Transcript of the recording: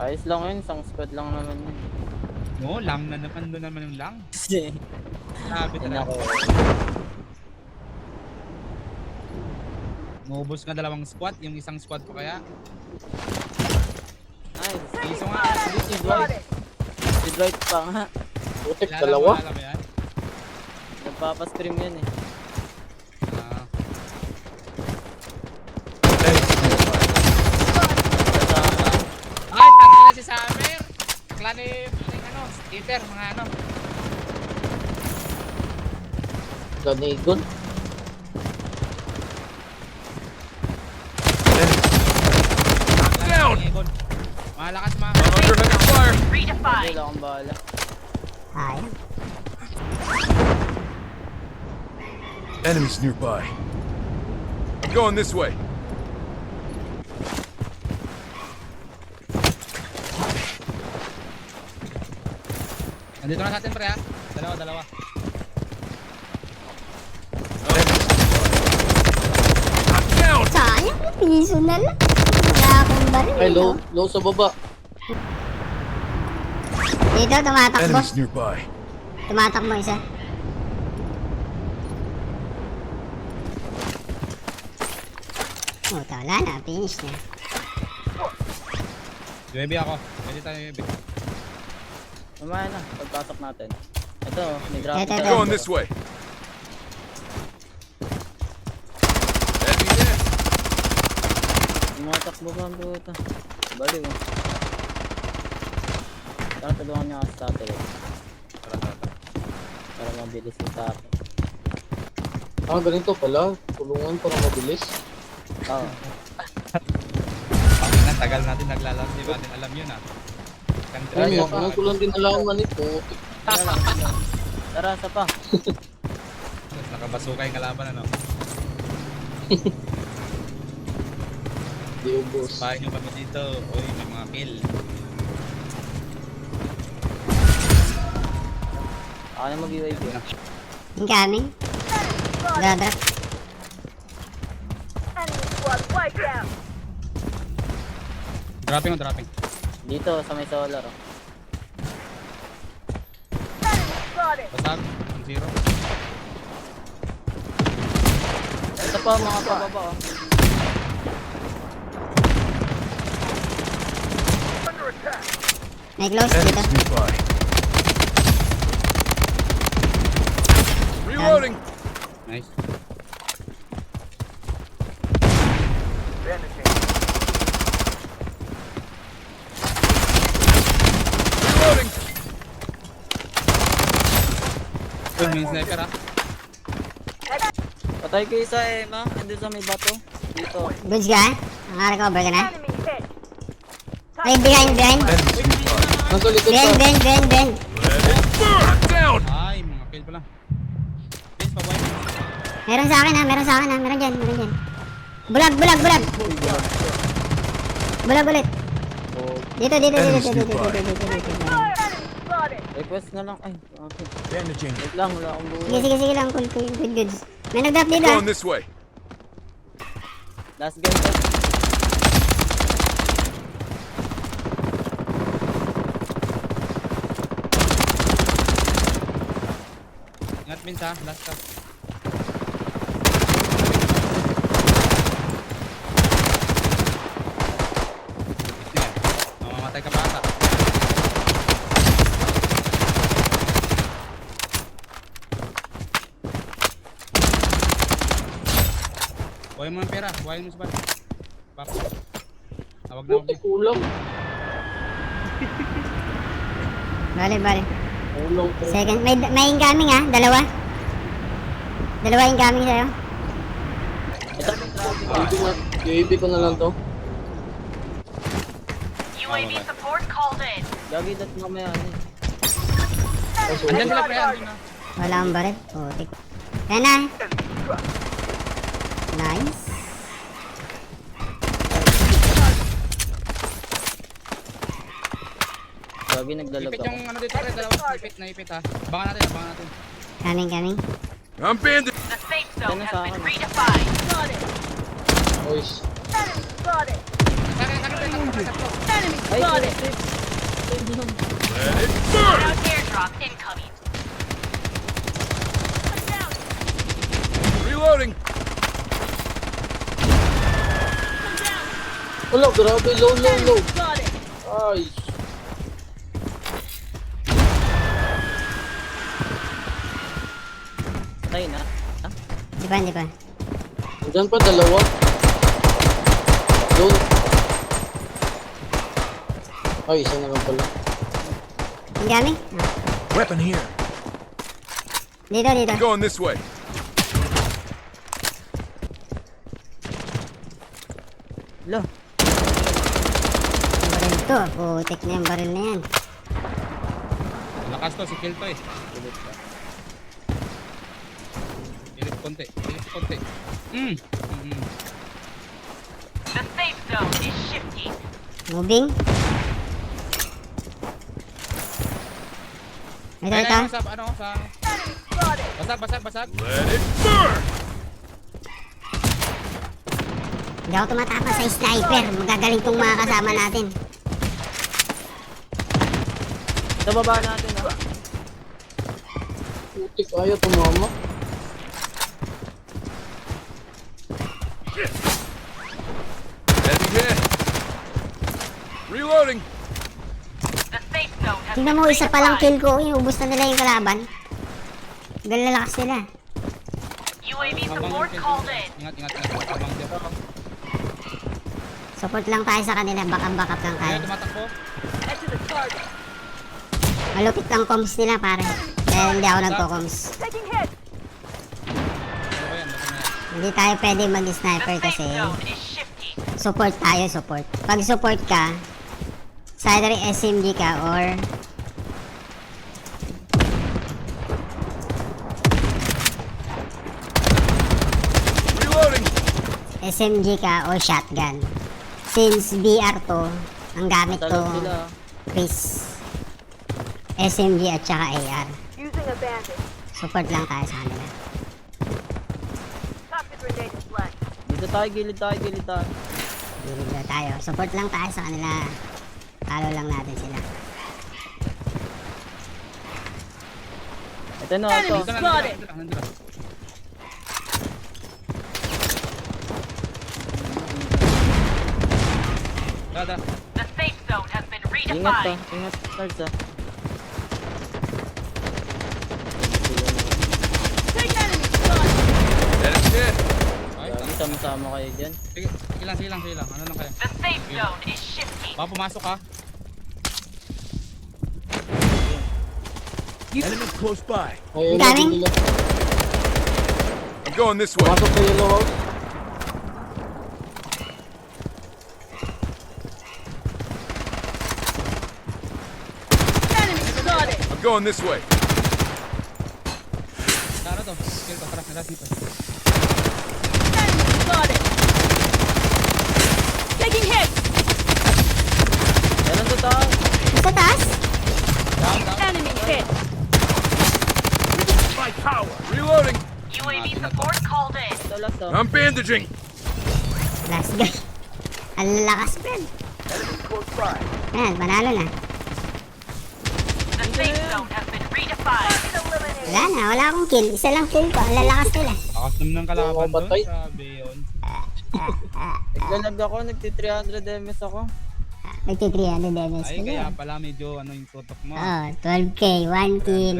Ayos lang yun, isang squad lang naman yun. No, lang na naman. Doon naman yung lang. Kasi, Sabi yun talaga. ako. Maubos nga dalawang squad. Yung isang squad pa kaya. Nice. Iso nga. Si Dwight. Si Dwight pa nga. Putik, Kilala dalawa. mo yan? Nagpapastream yun eh. Ah, ay, tangin na si Summer. Klan ni ano, Steve, mga ano. Ganigon. Down! Malakas mga. Hindi lang akong bahala. Sayang. Enemies nearby. I'm going this way. Nandito na sa atin pre ha. Dalawa. Sayang, piso na lang. Wala akong baril. Ay, low sa baba. Dito, tumatakbo. Enemies nearby. Tumatakbo isa. Oh, wala na. Finish na. UAV ako. Pwede tayo UAV. Mamaya na, pagpasok natin. Ito, may drop. Ito. Going this way. Enemy there. Yung mga takbo ba ang buta? Baliw. Tara, tulungan niya kasi sa satellite. Para mabilis yung tapo. Ah, ganito pala. Tulungan para mabilis. Oo. Pangin na, tagal natin naglalaro. Di ba natin alam yun ha? Ay, ngayon ko lang din nalaman ito. Tara lang. Tara, sa pa. Nakabasuka yung kalaban ano. Di ubos. Bahay nyo kami dito. Uy, may mga kill. Ako na mag-UAV. Incoming. Drop. Dropping. Dito, sa may solar. Oh. Basag. Ang zero. Ito pa, mga pababa. Oh. May close dito. Enemies nearby. Reloading. Nice. Reloading. Uy, may sniper ha. Patay ko isa eh, ma. Ando sa may bato. Dito. Goods ka? Naka-recover ka na? Ay, behind. Enemies nearby. Nasa likod Behind. Burn down. Ay, mga kill pala. Please, pabuhay. Meron sa akin ha. Meron dyan. Bulag. Bulag ulit. Oh, Dito. request na lang. Ay, okay. Bandaging. Wait lang, wala akong buhay. Sige lang. Cool. Good goods. May nag-drop dito ha. Going this way. Last game ko. Ingat Vince ha. Last stop. Mamamatay ka pa ata. Buhay mo ng pera. Buhay mo sa bal. Pap. Tawag na ako. Putik, kulang. Bale. Kulang ko. Second. May incoming ha. Dalawa incoming sa'yo. Ito may traffic. UAV ko na lang to. UAV support called in. Gagi dat mamaya eh. Andyan sila pre. Andyan na. Wala akong baril. Putik. Yan na. Nice. Gagi nagdalag Ipit ako. yung ano dito pre. Dalawang ipit ha. Abangan natin. Coming. I'm bandaging. The safe zone Ano has sa been akin? redefined. Boys. Sa akin pre. Ay, safe. Let it burn! Out airdrop incoming. Reloading. Wala, grabe. Low. Ay. Tayo na. Ha? Hindi pa. Diyan pa, dalawa. Low. Ay, isa na lang pala. Ang dami. Weapon here. Dito. Going this way. Lo. Ang baril to. Putik na yung baril na yan. Lakas to, si Kill to eh. Pilit konti. The safe zone is shifting. Moving. Ito. Sa ano, sa... Basag. Let it burn! Hindi ako tumatapa sa sniper. Magagaling tong mga kasama natin. Sa baba natin, ha? Putik, ayaw tumama. Heavy hit. Reloading. The safe zone has Tingnan been mo, isa pa lang kill redefined. ko. Iubos na nila yung kalaban. Galalakas sila. UAV support called in. Ingat. Tabang dyan. Support lang tayo sa kanila. Backup lang tayo. Ayan, tumatakbo. Malupit lang comms nila, pare. Dahil hindi ako nagko-comms. Ano ba yan? Baka na yan. Hindi tayo pwede The mag-sniper safe kasi zone is shifting. support tayo, support. Pag support ka, sa either SMG ka or Reloading. SMG ka o shotgun. Since BR to, ang gamit to, Talon sila. Chris. SMG at saka AR. Support lang tayo sa kanila. Dito tayo, gilid tayo. Gilid na tayo. Support lang tayo sa kanila. Talo lang natin sila. Ito na, ito. Nandito lang. Da. The safe zone has been Ingat to. redefined. Ingat, Sarge, ha? Let it hit. Lagi sama-sama kayo dyan. Sige lang. Ano lang kaya? The safe zone is shifting. Baka pumasok ka. Enemy close by. Ay, Daming. nila. I'm going this way. Pasok sa yellow house. I'm going this way. Ano to? Kill ko. Tara dito. Meron to taas. Sa taas? My power. Reloading. UAV support called in. Ito last, oh. I'm bandaging. Last guy. Ang lakas, friend. Ayan, panalo na. The safe zone has been redefined. Wala akong kill. Isa lang kill ko. Ang lalakas nila. Lakas naman ng kalaban doon. Patay. Sabi yun. Naglalag ako, nagti-300 MS ako. Nagti-300 damage Ay, ko kaya yun. pala medyo ano yung tutok mo. Oh, 12k, 1 kill.